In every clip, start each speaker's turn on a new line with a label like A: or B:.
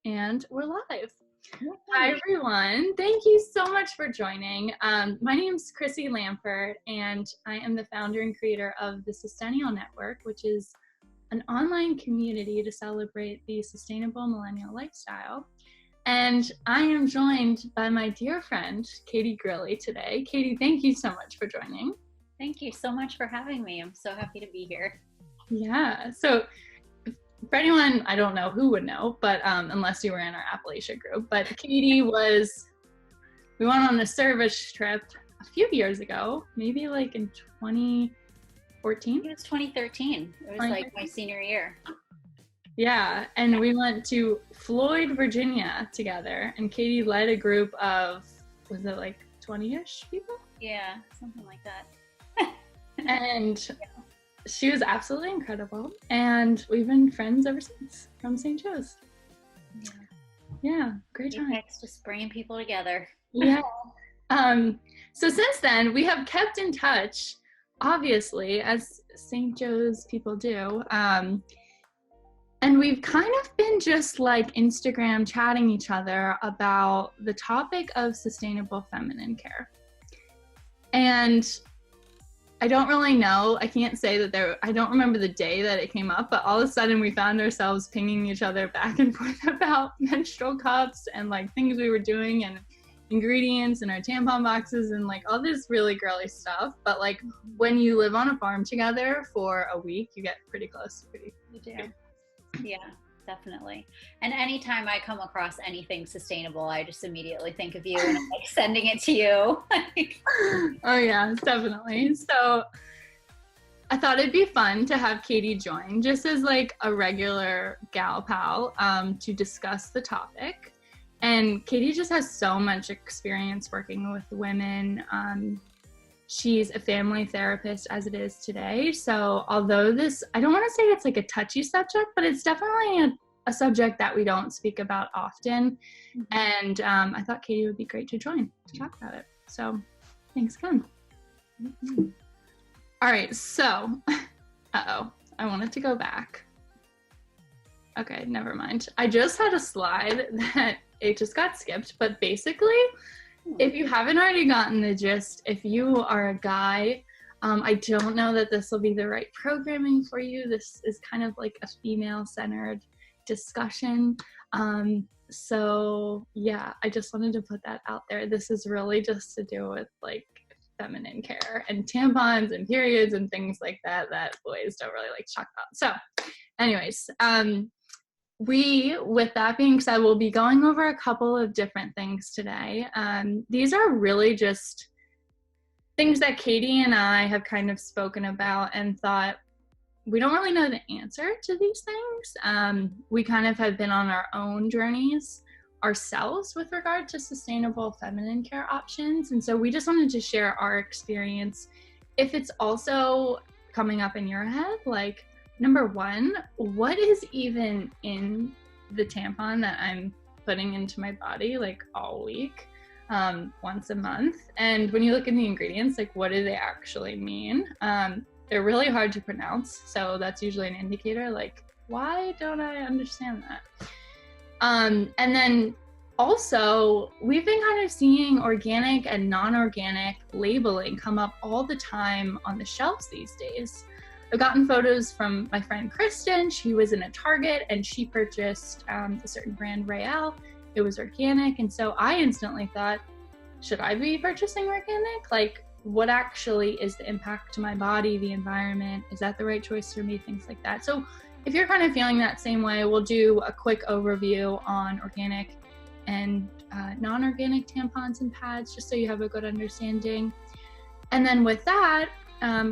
A: And we're live. Hi, everyone. Thank you so much for joining. My name is Chrissy Lampert, and I am the founder and creator of the Sustainable Network, which is an online community to celebrate the sustainable millennial lifestyle. And I am joined by my dear friend, Katie Grilli, today. Katie, thank you so much for joining.
B: Thank you so much for having me. I'm so happy to be here.
A: Yeah. So for anyone, I don't know who would know, but unless you were in our Appalachia group, but Katie we went on a service trip a few years ago, maybe like in 2014?
B: It was 2013. It was like my senior year.
A: Yeah, and we went to Floyd, Virginia together, and Katie led a group of, was it like 20-ish people?
B: Yeah, something like that.
A: And she was absolutely incredible, and we've been friends ever since from St. Joe's. Yeah, great time.
B: Thanks to bringing people together.
A: Yeah. So since then, we have kept in touch, obviously, as St. Joe's people do. And we've kind of been just like Instagram chatting each other about the topic of sustainable feminine care. And I don't really know, I can't say that I don't remember the day that it came up, but all of a sudden we found ourselves pinging each other back and forth about menstrual cups and like things we were doing and ingredients in our tampon boxes and like all this really girly stuff. But like when you live on a farm together for a week, you get pretty close.
B: You do. Yeah, definitely. And anytime I come across anything sustainable, I just immediately think of you and I'm like sending it to you.
A: Oh yeah, definitely. So I thought it'd be fun to have Katie join just as like a regular gal pal to discuss the topic. And Katie just has so much experience working with women. She's a family therapist as it is today. So although I don't want to say it's like a touchy subject, but it's definitely a subject that we don't speak about often. And I thought Katie would be great to join to talk about it. So thanks again. All right, so, I wanted to go back. Okay, never mind. I just had a slide that it just got skipped, but basically, if you haven't already gotten the gist, if you are a guy, I don't know that this will be the right programming for you. This is kind of like a female-centered discussion. So yeah, I just wanted to put that out there. This is really just to do with like feminine care and tampons and periods and things like that boys don't really like to talk about. So anyways, with that being said, we'll be going over a couple of different things today. These are really just things that Katie and I have kind of spoken about and thought we don't really know the answer to these things. We kind of have been on our own journeys ourselves with regard to sustainable feminine care options. And so we just wanted to share our experience. If it's also coming up in your head, like, number one, what is even in the tampon that I'm putting into my body like all week, once a month? And when you look at the ingredients, like what do they actually mean? They're really hard to pronounce. So that's usually an indicator like, why don't I understand that? And then also, we've been kind of seeing organic and non-organic labeling come up all the time on the shelves these days. I've gotten photos from my friend Kristen. She was in a Target and she purchased a certain brand, Royale. It was organic. And so I instantly thought, should I be purchasing organic? Like, what actually is the impact to my body, the environment? Is that the right choice for me? Things like that. So if you're kind of feeling that same way, we'll do a quick overview on organic and non-organic tampons and pads, just so you have a good understanding. And then with that,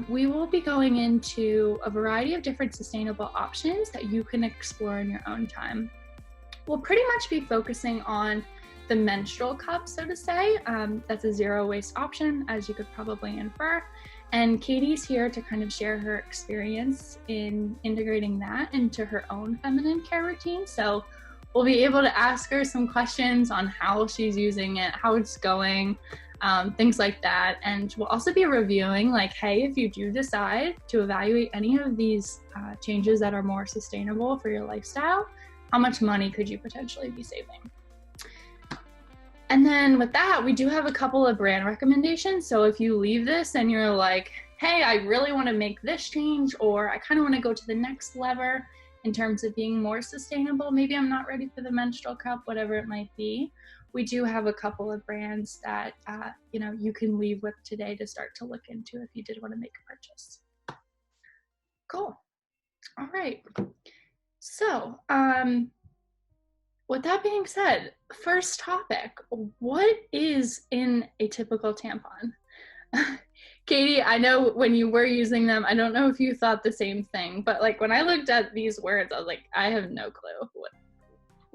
A: we will be going into a variety of different sustainable options that you can explore in your own time. We'll pretty much be focusing on the menstrual cup, so to say. That's a zero waste option, as you could probably infer. And Katie's here to kind of share her experience in integrating that into her own feminine care routine. So we'll be able to ask her some questions on how she's using it, how it's going, things like that. And we'll also be reviewing, like, hey, if you do decide to evaluate any of these changes that are more sustainable for your lifestyle, how much money could you potentially be saving? And then with that, we do have a couple of brand recommendations. So if you leave this and you're like, hey, I really want to make this change, or I kind of want to go to the next lever in terms of being more sustainable, maybe I'm not ready for the menstrual cup, whatever it might be, we do have a couple of brands that you can leave with today to start to look into if you did want to make a purchase. Cool. All right. So with that being said, first topic, what is in a typical tampon? Katie, I know when you were using them, I don't know if you thought the same thing, but like when I looked at these words, I was like, I have no clue.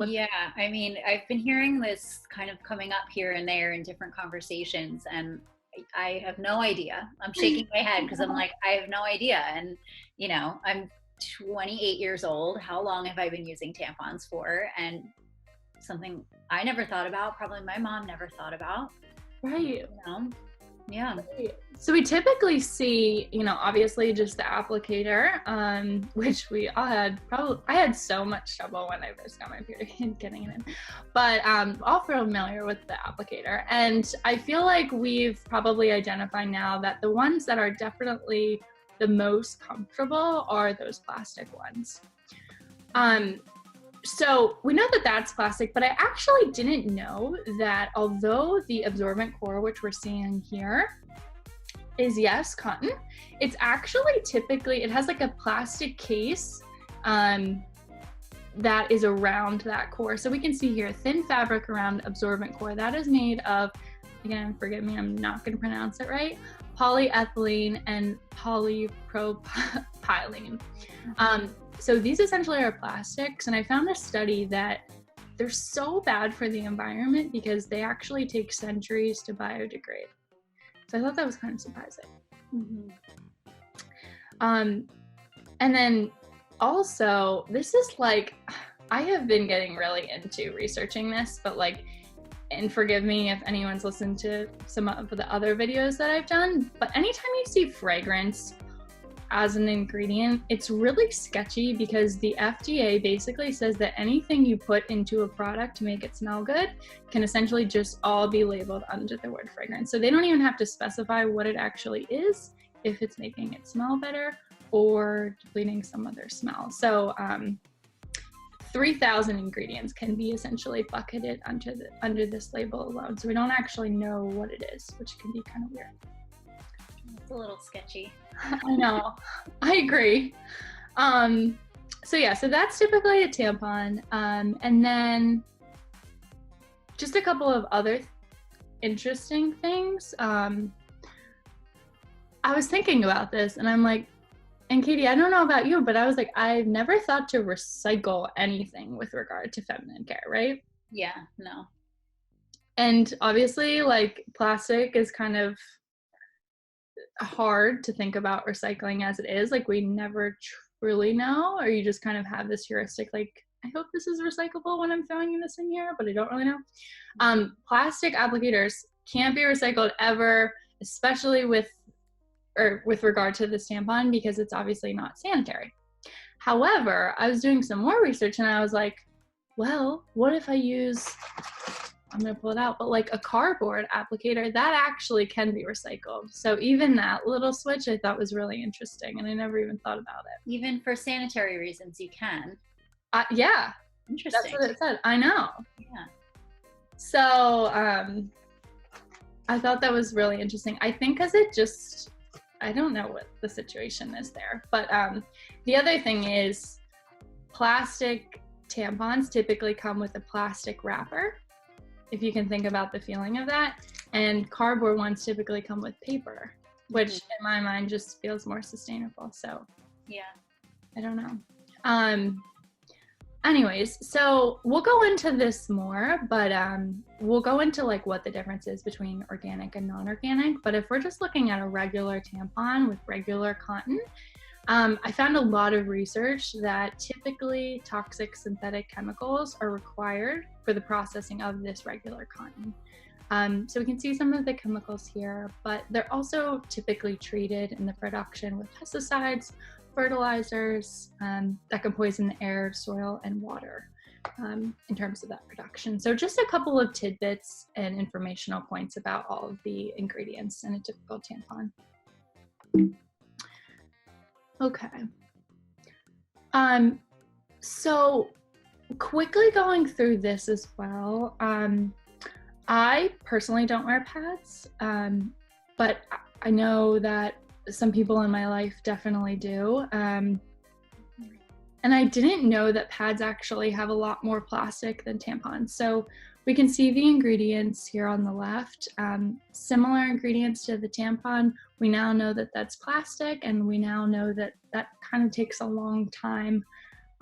B: Yeah, I mean, I've been hearing this kind of coming up here and there in different conversations, and I have no idea. I'm shaking my head because I'm like, I have no idea. And, I'm 28 years old. How long have I been using tampons for? And something I never thought about, probably my mom never thought about.
A: Right.
B: Yeah.
A: So we typically see, obviously just the applicator, which we all had. I had so much trouble when I first got my period getting it in, but all familiar with the applicator. And I feel like we've probably identified now that the ones that are definitely the most comfortable are those plastic ones. So we know that that's plastic, but I actually didn't know that although the absorbent core, which we're seeing here, is yes, cotton, it's actually typically, it has like a plastic case that is around that core. So we can see here, thin fabric around absorbent core. That is made of, again, forgive me, I'm not going to pronounce it right, polyethylene and polypropylene. So these essentially are plastics, and I found a study that they're so bad for the environment because they actually take centuries to biodegrade. So I thought that was kind of surprising.
B: Mm-hmm.
A: And then also, this is like, I have been getting really into researching this, but like, and forgive me if anyone's listened to some of the other videos that I've done, but anytime you see fragrance as an ingredient, it's really sketchy because the FDA basically says that anything you put into a product to make it smell good can essentially just all be labeled under the word fragrance. So they don't even have to specify what it actually is, if it's making it smell better or depleting some other smell. So 3,000 ingredients can be essentially bucketed under this label alone. So we don't actually know what it is, which can be kind of weird.
B: It's a little sketchy.
A: I know. I agree. So that's typically a tampon. And then just a couple of other interesting things. I was thinking about this and I'm like, and Katie, I don't know about you, but I was like, I've never thought to recycle anything with regard to feminine care, right?
B: Yeah, no.
A: And obviously, like, plastic is kind of hard to think about recycling as it is. Like, we never truly know, or you just kind of have this heuristic, like, I hope this is recyclable when I'm throwing this in here, but I don't really know. Plastic applicators can't be recycled ever, especially with regard to this tampon, because it's obviously not sanitary. However, I was doing some more research and I was like, well, what if I use, I'm going to pull it out, but like a cardboard applicator that actually can be recycled. So even that little switch I thought was really interesting, and I never even thought about it.
B: Even for sanitary reasons, you can.
A: Yeah.
B: Interesting.
A: That's what it said. I know.
B: Yeah.
A: So I thought that was really interesting. I think because it just, I don't know what the situation is there. But the other thing is plastic tampons typically come with a plastic wrapper, if you can think about the feeling of that. And cardboard ones typically come with paper, which in my mind just feels more sustainable. So
B: yeah,
A: I don't know. Anyways, so we'll go into this more, but we'll go into like what the difference is between organic and non-organic. But if we're just looking at a regular tampon with regular cotton, I found a lot of research that typically toxic synthetic chemicals are required for the processing of this regular cotton. So we can see some of the chemicals here, but they're also typically treated in the production with pesticides, fertilizers that can poison the air, soil, and water. in terms of that production. So just a couple of tidbits and informational points about all of the ingredients in a typical tampon. Okay. So quickly going through this as well, I personally don't wear pads, but I know that some people in my life definitely do. And I didn't know that pads actually have a lot more plastic than tampons. So we can see the ingredients here on the left. Similar ingredients to the tampon. We now know that that's plastic, and we now know that that kind of takes a long time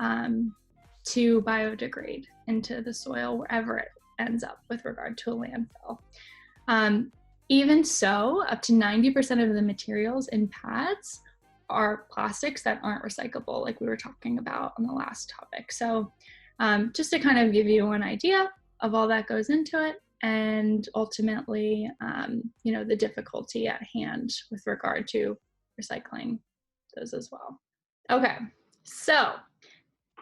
A: to biodegrade into the soil wherever it ends up with regard to a landfill. Even so, up to 90% of the materials in pads are plastics that aren't recyclable, like we were talking about on the last topic. So just to kind of give you an idea of all that goes into it, and ultimately, the difficulty at hand with regard to recycling those as well. Okay, so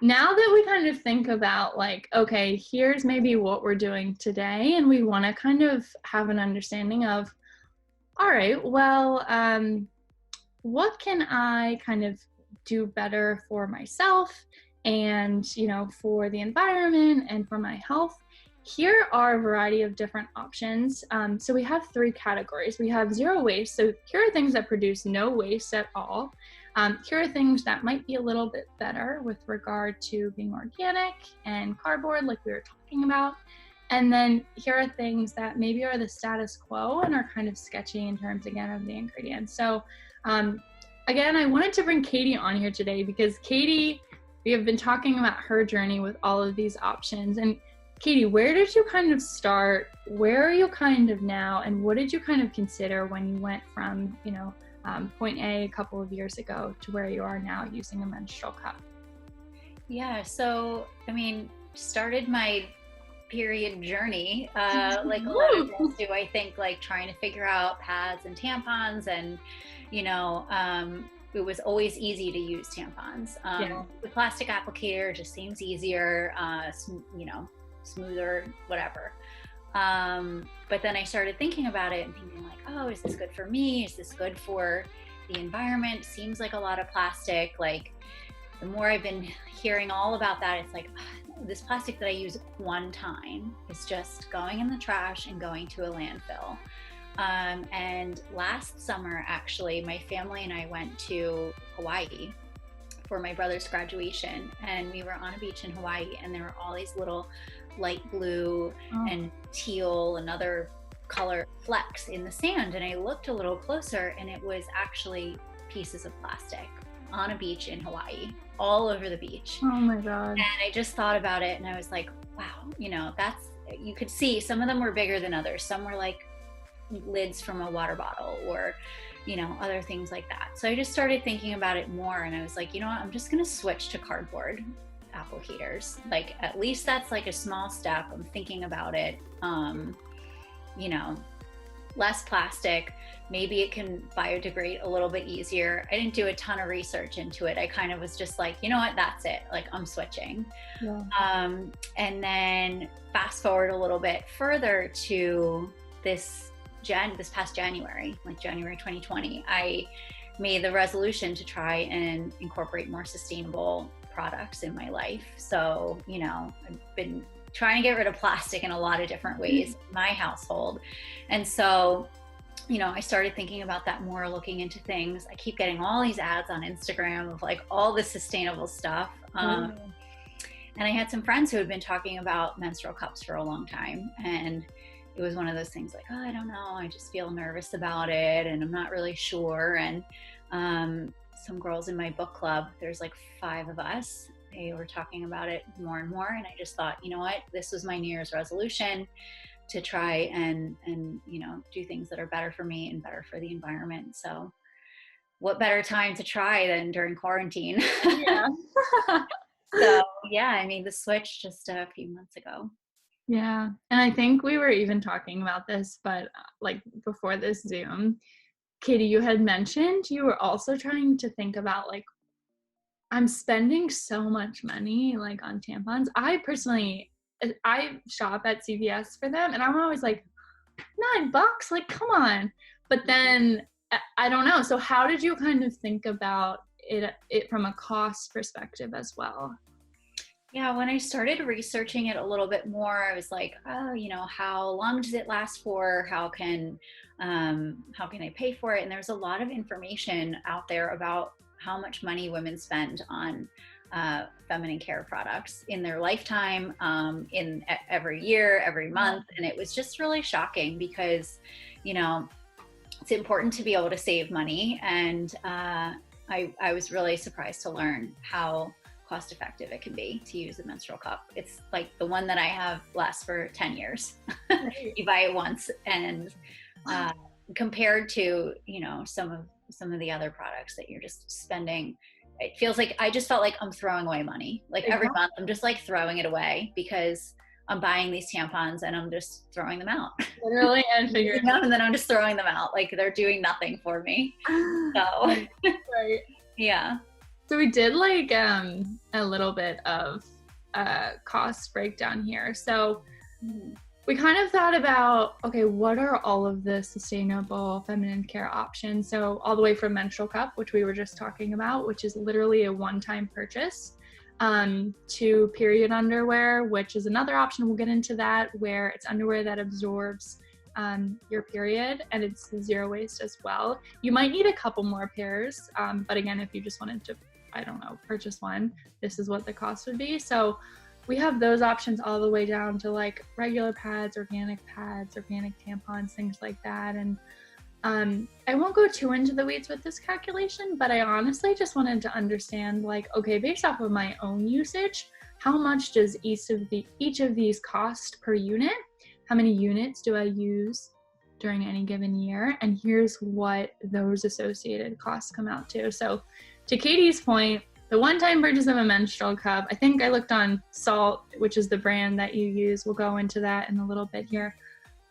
A: now that we kind of think about like, okay, here's maybe what we're doing today, and we want to kind of have an understanding of, all right, well, what can I kind of do better for myself and, for the environment and for my health? Here are a variety of different options. So we have 3 categories. We have zero waste. So here are things that produce no waste at all. Here are things that might be a little bit better with regard to being organic and cardboard, like we were talking about. And then here are things that maybe are the status quo and are kind of sketchy in terms, again, of the ingredients. So again, I wanted to bring Katie on here today because Katie, we have been talking about her journey with all of these options. And Katie, where did you kind of start? Where are you kind of now? And what did you kind of consider when you went from, point A couple of years ago to where you are now using a menstrual cup?
B: Yeah, so, started my period journey, like a lot of girls do, I think, like trying to figure out pads and tampons, and, it was always easy to use tampons. The plastic applicator just seems easier, smoother, whatever. But then I started thinking about it and thinking like, oh, is this good for me? Is this good for the environment? Seems like a lot of plastic. Like, the more I've been hearing all about that, it's like, this plastic that I use one time is just going in the trash and going to a landfill. And last summer, actually, my family and I went to Hawaii for my brother's graduation, and we were on a beach in Hawaii, and there were all these little light blue and teal and other color flecks in the sand. And I looked a little closer, and it was actually pieces of plastic on a beach in Hawaii, all over the beach.
A: Oh my God.
B: And I just thought about it, and I was like, wow, you could see some of them were bigger than others. Some were like lids from a water bottle, or other things like that. So I just started thinking about it more, and I was like, I'm just going to switch to cardboard applicators. Like, at least that's like a small step. I'm thinking about it. Less plastic, maybe it can biodegrade a little bit easier. I didn't do a ton of research into it. I kind of was just like, that's it. Like, I'm switching.
A: Yeah.
B: And then fast forward a little bit further to this past January, like January 2020, I made the resolution to try and incorporate more sustainable products in my life. So, I've been trying to get rid of plastic in a lot of different ways in my household. And so, I started thinking about that more, looking into things. I keep getting all these ads on Instagram of like all this sustainable stuff. And I had some friends who had been talking about menstrual cups for a long time. And it was one of those things like, oh, I don't know, I just feel nervous about it, and I'm not really sure. And some girls in my book club, there's like 5 of us, they were talking about it more and more. And I just thought, you know what, this was my New Year's resolution to try and do things that are better for me and better for the environment. So what better time to try than during quarantine?
A: Yeah.
B: So yeah, the switch just a few months ago.
A: Yeah. And I think we were even talking about this, but like before this Zoom, Katie, you had mentioned you were also trying to think about like I'm spending so much money like on tampons. I personally, I shop at CVS for them, and I'm always like, $9, like come on. But then I don't know. So how did you kind of think about it from a cost perspective as well?
B: Yeah, when I started researching it a little bit more, I was like, oh, how long does it last for? How can I pay for it? And there's a lot of information out there about how much money women spend on feminine care products in their lifetime, every year, every month. And it was just really shocking because, it's important to be able to save money. And I was really surprised to learn how cost effective it can be to use a menstrual cup. It's like the one that I have lasts for 10 years. You buy it once, and compared to, some of the other products that you're just spending, it feels like I just felt like I'm throwing away money. Like every month I'm just like throwing it away because I'm buying these tampons and I'm just throwing them out.
A: Literally and figuratively.
B: And then I'm just throwing them out. Like they're doing nothing for me. So
A: right.
B: Yeah.
A: So we did like a little bit of cost breakdown here. So we kind of thought about, okay, what are all of the sustainable feminine care options? So all the way from menstrual cup, which we were just talking about, which is literally a one-time purchase, to period underwear, which is another option. We'll get into that, where it's underwear that absorbs your period, and it's zero waste as well. You might need a couple more pairs, but again, if you just wanted to, I don't know, purchase one, this is what the cost would be. So we have those options all the way down to like regular pads, organic tampons, things like that. And I won't go too into the weeds with this calculation, but I honestly just wanted to understand, like, okay, based off of my own usage, how much does each of these cost per unit? How many units do I use during any given year? And here's what those associated costs come out to. So to Katie's point, the one-time purchase of a menstrual cup, I think I looked on Salt, which is the brand that you use. We'll go into that in a little bit here.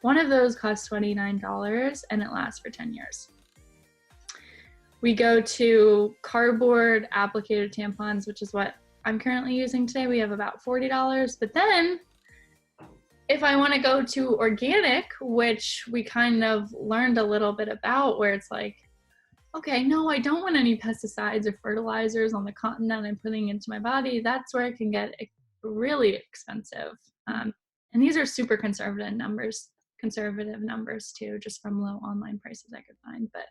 A: One of those costs $29 and it lasts for 10 years. We go to cardboard applicator tampons, which is what I'm currently using today. We have about $40. But then if I want to go to organic, which we kind of learned a little bit about, where it's like, okay, no, I don't want any pesticides or fertilizers on the cotton that I'm putting into my body. That's where it can get really expensive. And these are super conservative numbers too, just from low online prices I could find. But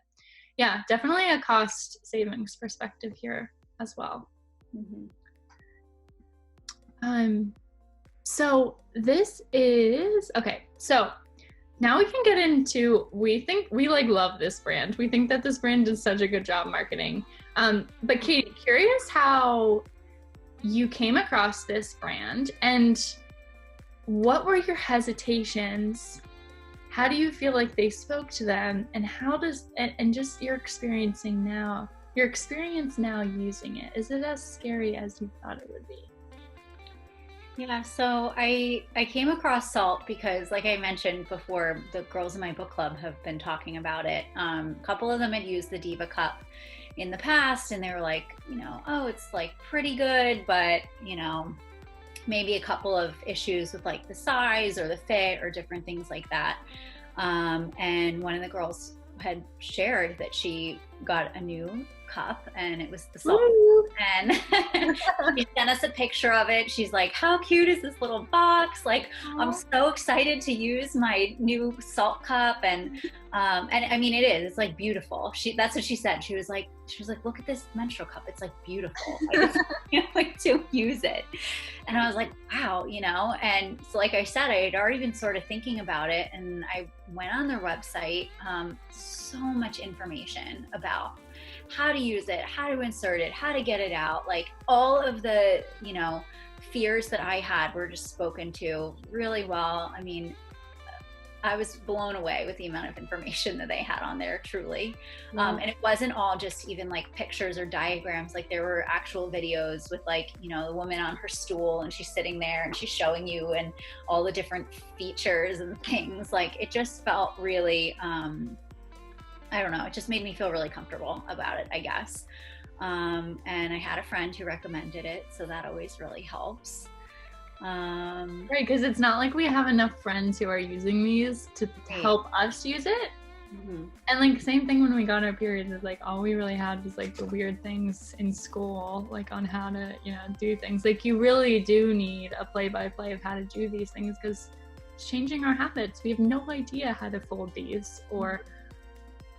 A: yeah, definitely a cost savings perspective here as well. So this is, okay, so now we can get into, we love this brand. We think that this brand did such a good job marketing. But Katie, curious how you came across this brand and what were your hesitations? How do you feel like they spoke to them, and and just your experience now using it, is it as scary as you thought it would be?
B: Yeah, so I came across Salt because, like I mentioned before, the girls in my book club have been talking about it. A couple of them had used the Diva Cup in the past, and they were like, oh, it's like pretty good, but maybe a couple of issues with like the size or the fit or different things like that. And one of the girls had shared that she got a new cup and it was the Salt. And she sent us a picture of it. She's like, how cute is this little box? Like, I'm so excited to use my new Salt cup. And I mean, it's like beautiful. That's what she said. She was like, look at this menstrual cup. It's like beautiful. I just can't wait to use it. And I was like, wow, and so like I said, I had already been sort of thinking about it, and I went on their website, so much information about how to use it, how to insert it, how to get it out. Like all of the, fears that I had were just spoken to really well. I mean, I was blown away with the amount of information that they had on there, truly. And it wasn't all just even like pictures or diagrams. Like there were actual videos with like, the woman on her stool and she's sitting there and she's showing you and all the different features and things. Like it just felt really, I don't know, it just made me feel really comfortable about it, I guess. And I had a friend who recommended it, so that always really helps.
A: Right, because it's not like we have enough friends who are using these to help us use it.
B: Mm-hmm.
A: And like same thing when we got our periods, is like all we really had was like the weird things in school, like on how to, you know, do things. Like you really do need a play-by-play of how to do these things, because it's changing our habits. We have no idea how to fold these or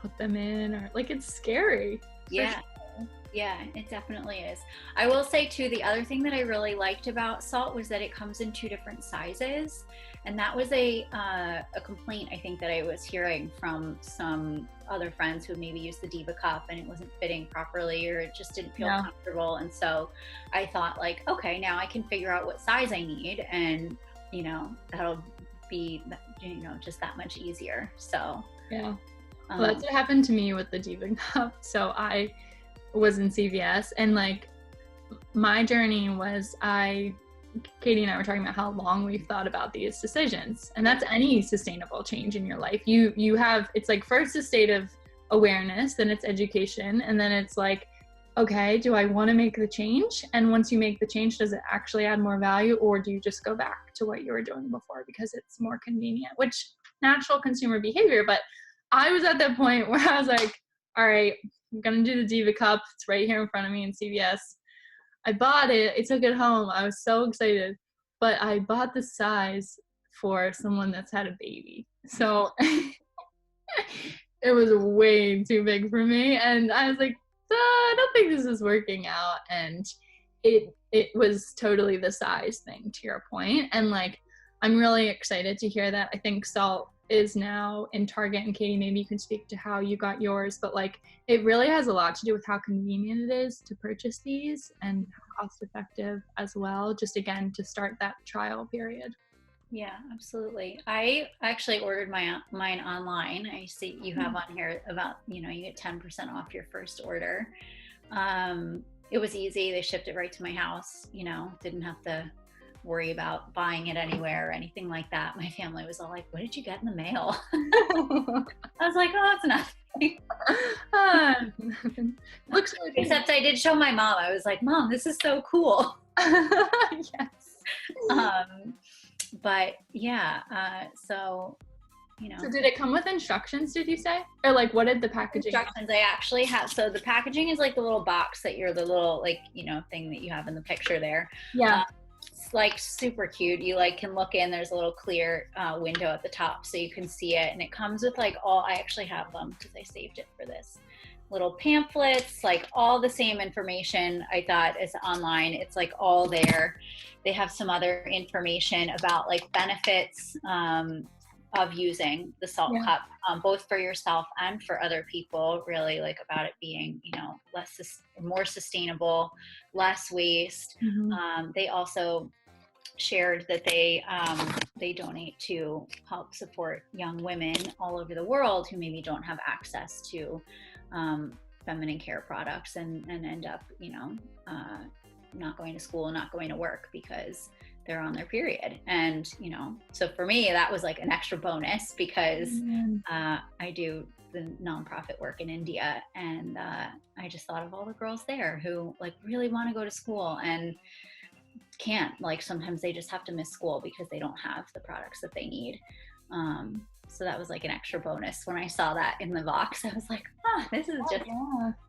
A: put them in, or like it's scary.
B: Yeah. Sure. Yeah, it definitely is. I will say too, the other thing that I really liked about salt was that it comes in 2 different sizes. And that was a complaint I think that I was hearing from some other friends who maybe used the Diva cup and it wasn't fitting properly, or it just didn't feel comfortable. And so I thought like, okay, now I can figure out what size I need, and you know, that'll be, you know, just that much easier. So
A: yeah, well, that's what happened to me with the Diva cup. So I was in CVS, and like my journey was, Katie and I were talking about how long we've thought about these decisions, and that's any sustainable change in your life. You have, it's like first a state of awareness, then it's education, and then it's like, okay, do I want to make the change? And once you make the change, does it actually add more value, or do you just go back to what you were doing before because it's more convenient, which natural consumer behavior. But I was at that point where I was like, all right, I'm gonna do the Diva cup. It's right here in front of me in CVS. I bought it. I took it home. I was so excited. But I bought the size for someone that's had a baby. So it was way too big for me. And I was like, I don't think this is working out. And it was totally the size thing, to your point. And like, I'm really excited to hear that. I think salt is now in Target, and Katie, maybe you can speak to how you got yours, but like it really has a lot to do with how convenient it is to purchase these, and how cost effective as well, just again to start that trial period.
B: Yeah, absolutely. I actually ordered mine online. I see you have on here about, you know, you get 10% off your first order. It was easy. They shipped it right to my house, you know, didn't have to worry about buying it anywhere or anything like that. My family was all like, what did you get in the mail? I was like, oh, it's nothing.
A: Looks like
B: except I did show my mom. I was like, Mom, this is so cool.
A: Yes.
B: But yeah, so, you know.
A: So did it come with instructions, did you say? Or like, what did the packaging
B: instructions I actually have? So the packaging is like the little box that you're, the little, like, you know, thing that you have in the picture there.
A: Yeah.
B: It's like super cute. You like can look in, there's a little clear window at the top so you can see it. And it comes with like I actually have them because I saved it for this. Little pamphlets, like all the same information I thought is online. It's like all there. They have some other information about like benefits of using the salt cup, both for yourself and for other people, really, like about it being, you know, more sustainable, less waste. They also shared that they donate to help support young women all over the world who maybe don't have access to feminine care products and end up, you know, not going to school, not going to work because they're on their period. And, you know, so for me, that was like an extra bonus because I do the nonprofit work in India, and I just thought of all the girls there who like really want to go to school and can't. Like sometimes they just have to miss school because they don't have the products that they need. So that was like an extra bonus. When I saw that in the box, I was like, this is just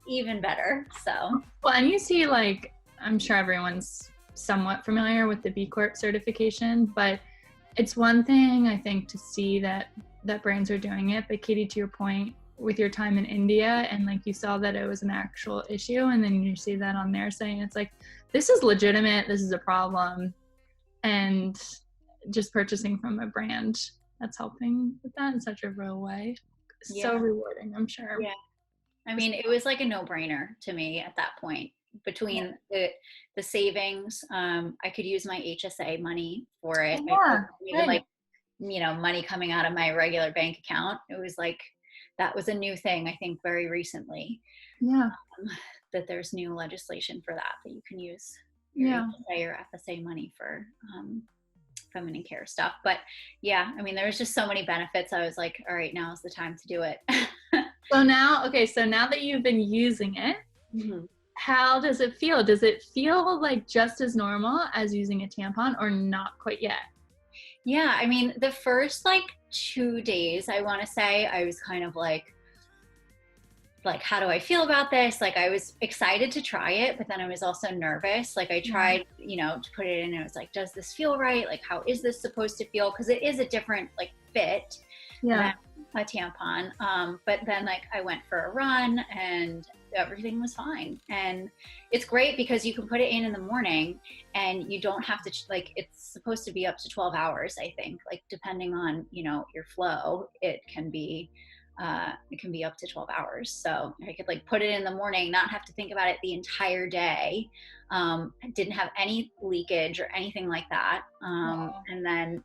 B: even better. So,
A: well, and you see, like, I'm sure everyone's somewhat familiar with the B Corp certification, but it's one thing I think to see that brands are doing it. But Katie, to your point, with your time in India, and like you saw that it was an actual issue, and then you see that on there saying it's like, this is legitimate, this is a problem, and just purchasing from a brand that's helping with that in such a real way. So rewarding, I'm sure.
B: Yeah. I mean, it was like a no-brainer to me at that point. Between the savings, I could use my HSA money for it. Even like, you know, money coming out of my regular bank account. It was like, that was a new thing, I think, very recently. That there's new legislation for that you can use your HSA or FSA money for feminine care stuff. But yeah, I mean, there was just so many benefits. I was like, all right, now is the time to do it.
A: So now that you've been using it, how does it feel? Does it feel like just as normal as using a tampon or not quite yet?
B: Yeah, I mean, the first like 2 days, I want to say, I was kind of like, how do I feel about this? Like, I was excited to try it, but then I was also nervous. Like, I tried, to put it in, and I was like, does this feel right? Like, how is this supposed to feel? Because it is a different like fit than a tampon. But then like I went for a run and everything was fine. And it's great because you can put it in the morning and you don't have to like, it's supposed to be up to 12 hours, I think, like depending on, your flow, it can be up to 12 hours. So I could like put it in the morning, not have to think about it the entire day. I didn't have any leakage or anything like that. And then,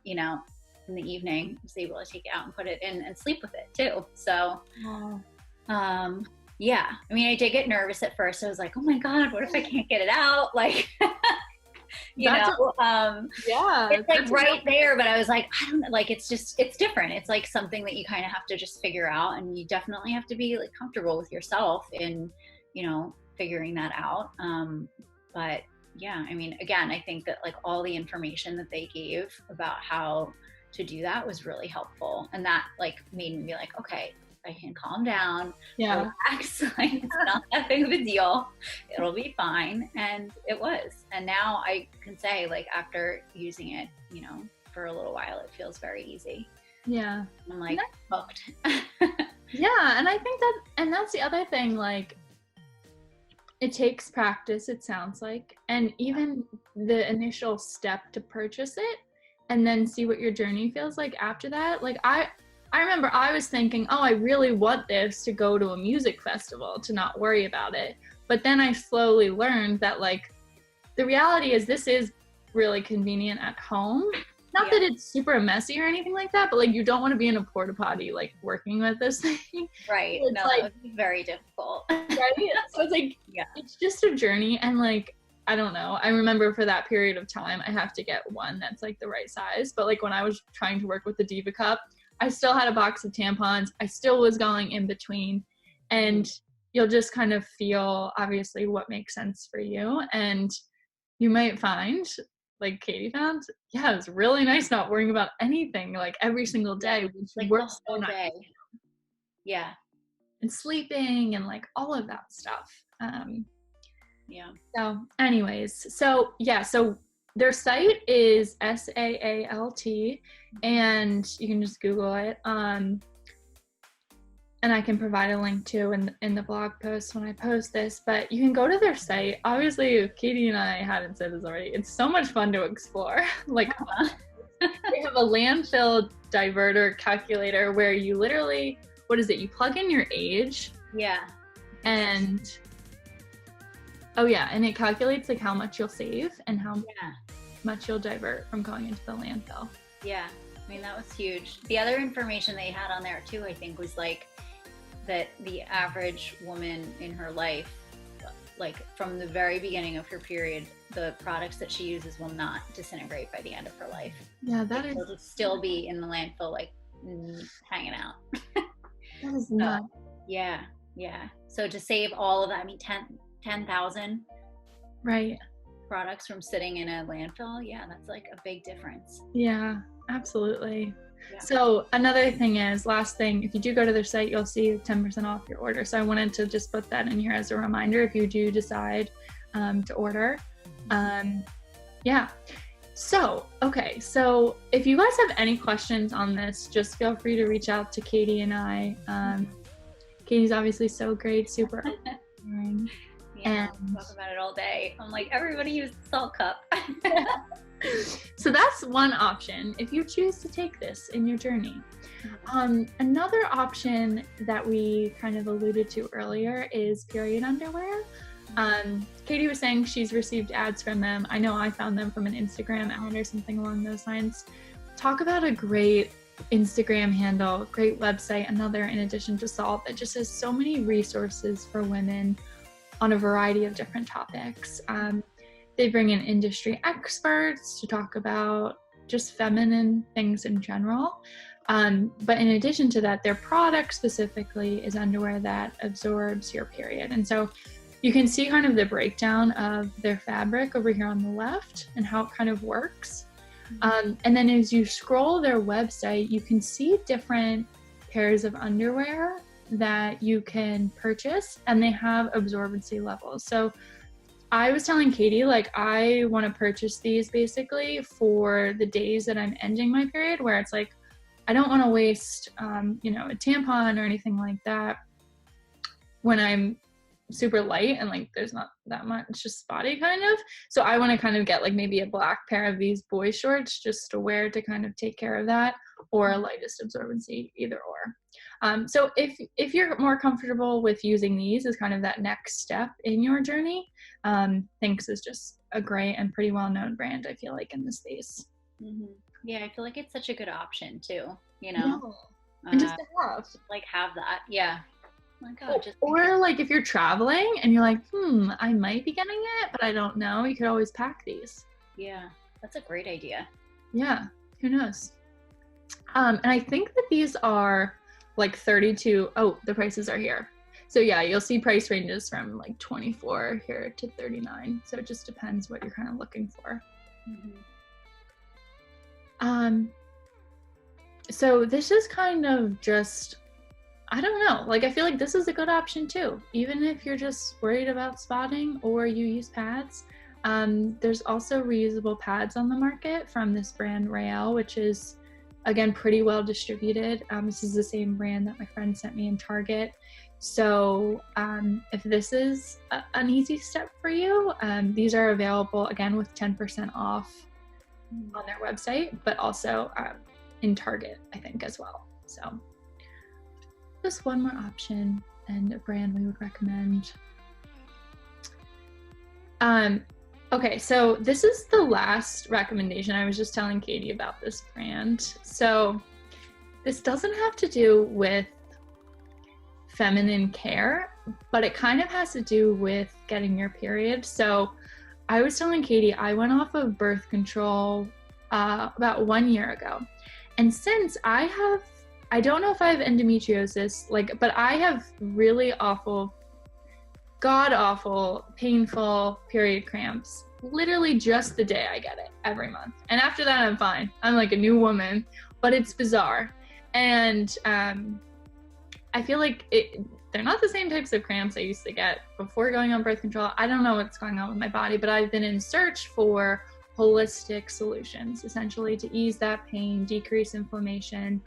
B: in the evening, I was able to take it out and put it in and sleep with it too. So, yeah, I mean, I did get nervous at first. I was like, oh my God, what if I can't get it out? Like, it's like right there, but I was like, I don't know, like, it's different. It's like something that you kind of have to just figure out, and you definitely have to be like comfortable with yourself in, figuring that out. But yeah, I mean, again, I think that like all the information that they gave about how to do that was really helpful. And that like made me be like, okay, I can calm down, relax, like it's not that big of a deal. It'll be fine. And it was. And now I can say like after using it, for a little while, it feels very easy.
A: Yeah.
B: I'm like hooked.
A: Yeah. And I think that's the other thing, like it takes practice, it sounds like, and even the initial step to purchase it and then see what your journey feels like after that. Like I remember I was thinking, oh, I really want this to go to a music festival, to not worry about it. But then I slowly learned that like the reality is this is really convenient at home. Not that it's super messy or anything like that, but like you don't want to be in a porta potty like working with this thing.
B: Right.
A: So
B: no,
A: like,
B: that would be very difficult.
A: Right? So it's like, it's just a journey. And like, I don't know. I remember for that period of time, I have to get one that's like the right size. But like when I was trying to work with the Diva Cup, I still had a box of tampons. I still was going in between. And you'll just kind of feel obviously what makes sense for you. And you might find, like Katie found, it was really nice not worrying about anything like every single day, which
B: like
A: works
B: the whole
A: so
B: day.
A: nice.
B: Yeah.
A: And sleeping and like all of that stuff. So anyways, so their site is SAALT, and you can just Google it. And I can provide a link too in the blog post when I post this, but you can go to their site. Obviously, if Katie and I hadn't said this already, it's so much fun to explore. Like they have a landfill diverter calculator where you literally, you plug in your age.
B: Yeah.
A: And and it calculates like how much you'll save and how much you'll divert from going into the landfill.
B: Yeah. I mean, that was huge. The other information they had on there too, I think, was like that the average woman in her life, like from the very beginning of her period, the products that she uses will not disintegrate by the end of her life.
A: Yeah, that is.
B: They'll still be in the landfill, like hanging out.
A: That is nuts.
B: Yeah. So to save all of that, I mean, 10,000
A: right
B: products from sitting in a landfill, that's like a big difference.
A: Yeah, absolutely. So another thing is, last thing, if you do go to their site, you'll see 10% off your order. So I wanted to just put that in here as a reminder if you do decide to order. So if you guys have any questions on this, just feel free to reach out to Katie and I. Katie's obviously so great, super and
B: talk about it all day. I'm like, everybody use the salt cup.
A: So that's one option if you choose to take this in your journey. Another option that we kind of alluded to earlier is period underwear. Katie was saying she's received ads from them. I know I found them from an Instagram ad or something along those lines. Talk about a great Instagram handle, great website, another in addition to Salt, that just has so many resources for women on a variety of different topics. They bring in industry experts to talk about just feminine things in general. But in addition to that, their product specifically is underwear that absorbs your period. And so you can see kind of the breakdown of their fabric over here on the left and how it kind of works. And then as you scroll their website, you can see different pairs of underwear that you can purchase, and they have absorbency levels. So I was telling Katie, like, I want to purchase these basically for the days that I'm ending my period, where it's like, I don't want to waste, you know, a tampon or anything like that when I'm super light and like there's not that much just spotty kind of. So I want to kind of get like maybe a black pair of these boy shorts just to wear to kind of take care of that, or a lightest absorbency, either or. So if you're more comfortable with using these as kind of that next step in your journey, Thinx is just a great and pretty well-known brand, I feel like, in the space.
B: Yeah, I feel like it's such a good option too, you know.
A: And just to
B: have that. Yeah. Like, oh,
A: or like if you're traveling and you're like, I might be getting it, but I don't know, you could always pack these.
B: Yeah, that's a great idea.
A: Yeah, who knows. And I think that these are like 32. Oh, the prices are here. So yeah, you'll see price ranges from like 24 here to 39. So it just depends what you're kind of looking for. So this is kind of just, I don't know, like I feel like this is a good option too, even if you're just worried about spotting or you use pads. There's also reusable pads on the market from this brand Rael, which is again pretty well distributed. This is the same brand that my friend sent me in Target. So if this is an easy step for you, these are available again with 10% off on their website, but also in Target, I think, as well. So just one more option and a brand we would recommend. Okay, so this is the last recommendation. I was just telling Katie about this brand. So this doesn't have to do with feminine care, but it kind of has to do with getting your period. So I was telling Katie, I went off of birth control about 1 year ago. And since I don't know if I have endometriosis, but I have really awful, god-awful, painful period cramps, literally just the day I get it every month. And after that, I'm fine. I'm like a new woman, but it's bizarre. And I feel like they're not the same types of cramps I used to get before going on birth control. I don't know what's going on with my body, but I've been in search for holistic solutions, essentially to ease that pain, decrease inflammation.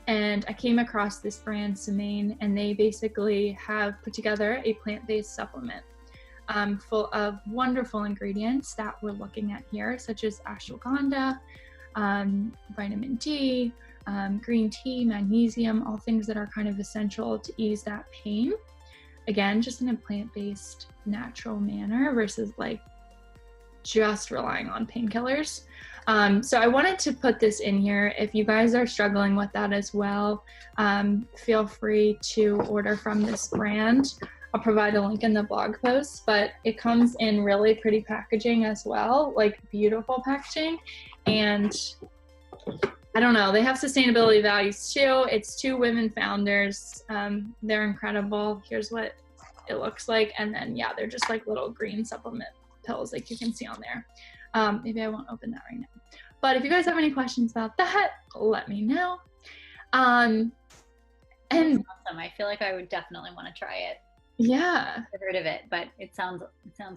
A: And I came across this brand, Semaine, and they basically have put together a plant-based supplement full of wonderful ingredients that we're looking at here, such as ashwagandha, vitamin D, green tea, magnesium, all things that are kind of essential to ease that pain. Again, just in a plant-based, natural manner versus like just relying on painkillers. So I wanted to put this in here. If you guys are struggling with that as well, feel free to order from this brand. I'll provide a link in the blog post, but it comes in really pretty packaging as well, like beautiful packaging. And I don't know, they have sustainability values too. It's 2 women founders. They're incredible. Here's what it looks like. And then, yeah, they're just like little green supplement pills like you can see on there. Maybe I won't open that right now. But if you guys have any questions about that, let me know. And
B: awesome. I feel like I would definitely want to try it.
A: Yeah.
B: I've heard of it, but it sounds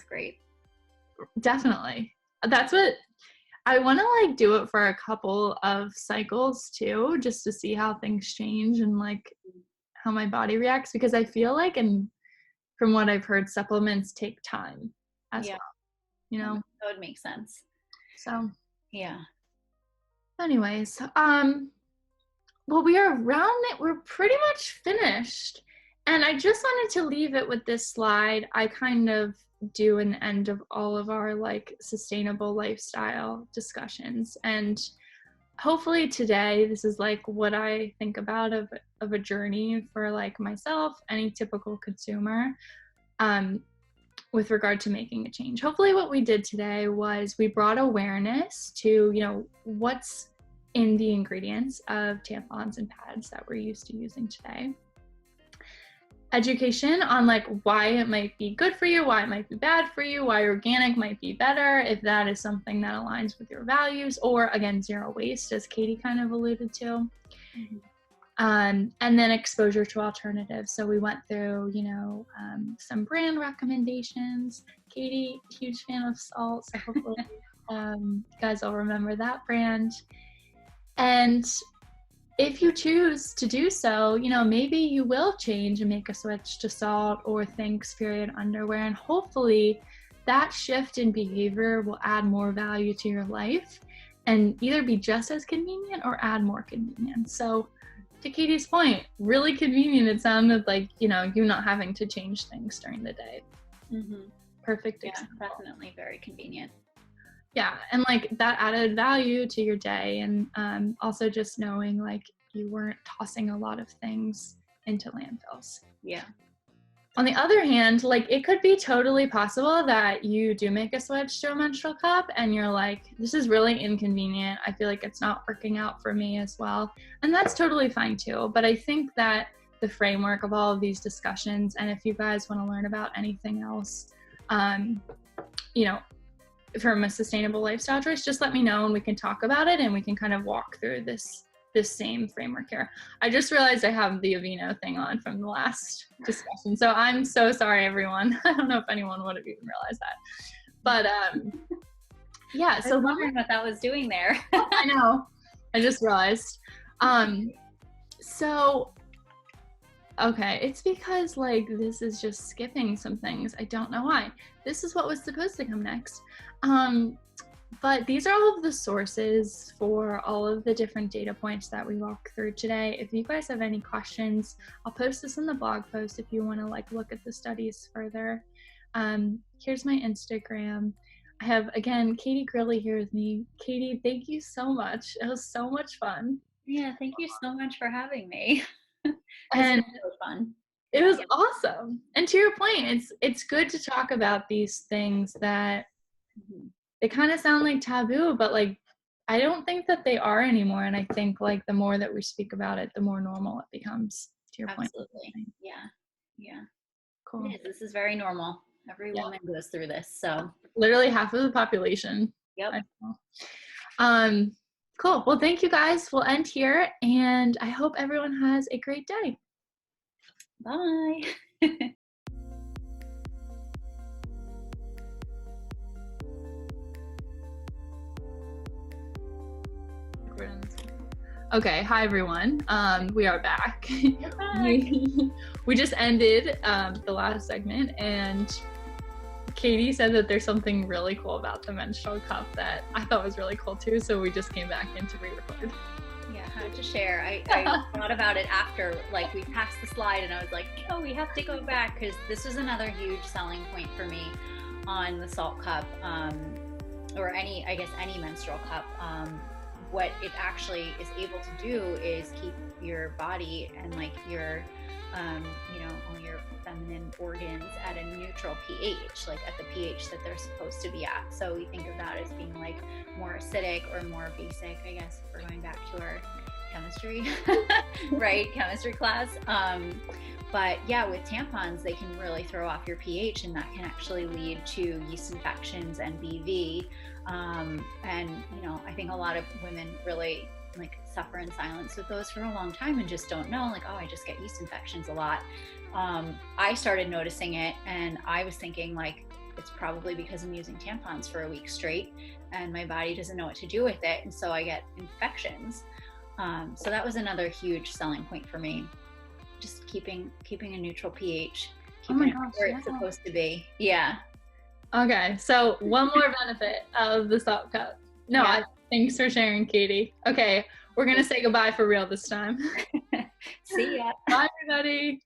B: great.
A: Definitely. That's what I want to like do it for a couple of cycles too, just to see how things change and like how my body reacts, because I feel like, and from what I've heard, supplements take time as well, you know?
B: That would make sense.
A: So
B: yeah.
A: Anyways, well, we are around it. We're pretty much finished. And I just wanted to leave it with this slide. I kind of do an end of all of our like sustainable lifestyle discussions. And hopefully today, this is like what I think about of a journey for like myself, any typical consumer, with regard to making a change. Hopefully what we did today was we brought awareness to, you know, what's in the ingredients of tampons and pads that we're used to using today. education on like why it might be good for you, why it might be bad for you, why organic might be better, if that is something that aligns with your values, or again, zero waste, as Katie kind of alluded to. Mm-hmm. And then exposure to alternatives. So we went through, some brand recommendations. Katie, huge fan of salt, so hopefully you guys will remember that brand. And if you choose to do so, maybe you will change and make a switch to salt or Thinx period underwear. And hopefully that shift in behavior will add more value to your life and either be just as convenient or add more convenience. So to Katie's point, really convenient. It sounded like, you not having to change things during the day. Mm-hmm. Perfect example.
B: Definitely very convenient.
A: Yeah, and like that added value to your day, and also just knowing like you weren't tossing a lot of things into landfills.
B: Yeah.
A: On the other hand, like it could be totally possible that you do make a switch to a menstrual cup and you're like, this is really inconvenient. I feel like it's not working out for me as well. And that's totally fine too. But I think that the framework of all of these discussions, and if you guys want to learn about anything else, from a sustainable lifestyle choice, just let me know and we can talk about it and we can kind of walk through this same framework here. I just realized I have the Aveeno thing on from the last discussion. So I'm so sorry, everyone. I don't know if anyone would have even realized that. But yeah, so
B: wondering what that was doing there.
A: I know. I just realized. So okay, it's because like this is just skipping some things. I don't know why. This is what was supposed to come next. But these are all of the sources for all of the different data points that we walk through today. If you guys have any questions, I'll post this in the blog post if you want to like look at the studies further. Here's my Instagram. I have, again, Katie Grilli here with me. Katie, thank you so much. It was so much fun.
B: Yeah, thank you so much for having me.
A: And
B: it was fun.
A: It was awesome. And to your point, it's good to talk about these things that they kind of sound like taboo, but like I don't think that they are anymore. And I think like the more that we speak about it, the more normal it becomes, to your point.
B: Absolutely. Yeah.
A: Cool.
B: It is. This is very normal. Every woman goes through this. So
A: literally half of the population.
B: Yep.
A: Cool. Well, thank you guys. We'll end here and I hope everyone has a great day.
B: Bye.
A: Okay, hi everyone. We are back. We just ended the last segment and Katie said that there's something really cool about the menstrual cup that I thought was really cool too, so we just came back in to re-record.
B: Yeah, I have to share. I thought about it after, like, we passed the slide and I was like, oh, we have to go back because this was another huge selling point for me on the salt cup, or any menstrual cup. What it actually is able to do is keep your body and like your, all your feminine organs at a neutral pH, like at the pH that they're supposed to be at. So we think of that as being like more acidic or more basic, I guess, if we're going back to our chemistry, right? Chemistry class. But yeah, with tampons, they can really throw off your pH and that can actually lead to yeast infections and BV. And, I think a lot of women really like suffer in silence with those for a long time and just don't know, like, oh, I just get yeast infections a lot. I started noticing it and I was thinking like, it's probably because I'm using tampons for a week straight and my body doesn't know what to do with it. And so I get infections. So that was another huge selling point for me. Just keeping a neutral pH, keeping it where it's supposed to be. Yeah.
A: Okay, so one more benefit of the salt cup. Thanks for sharing, Katie. Okay, we're gonna say goodbye for real this time.
B: See ya.
A: Bye, everybody.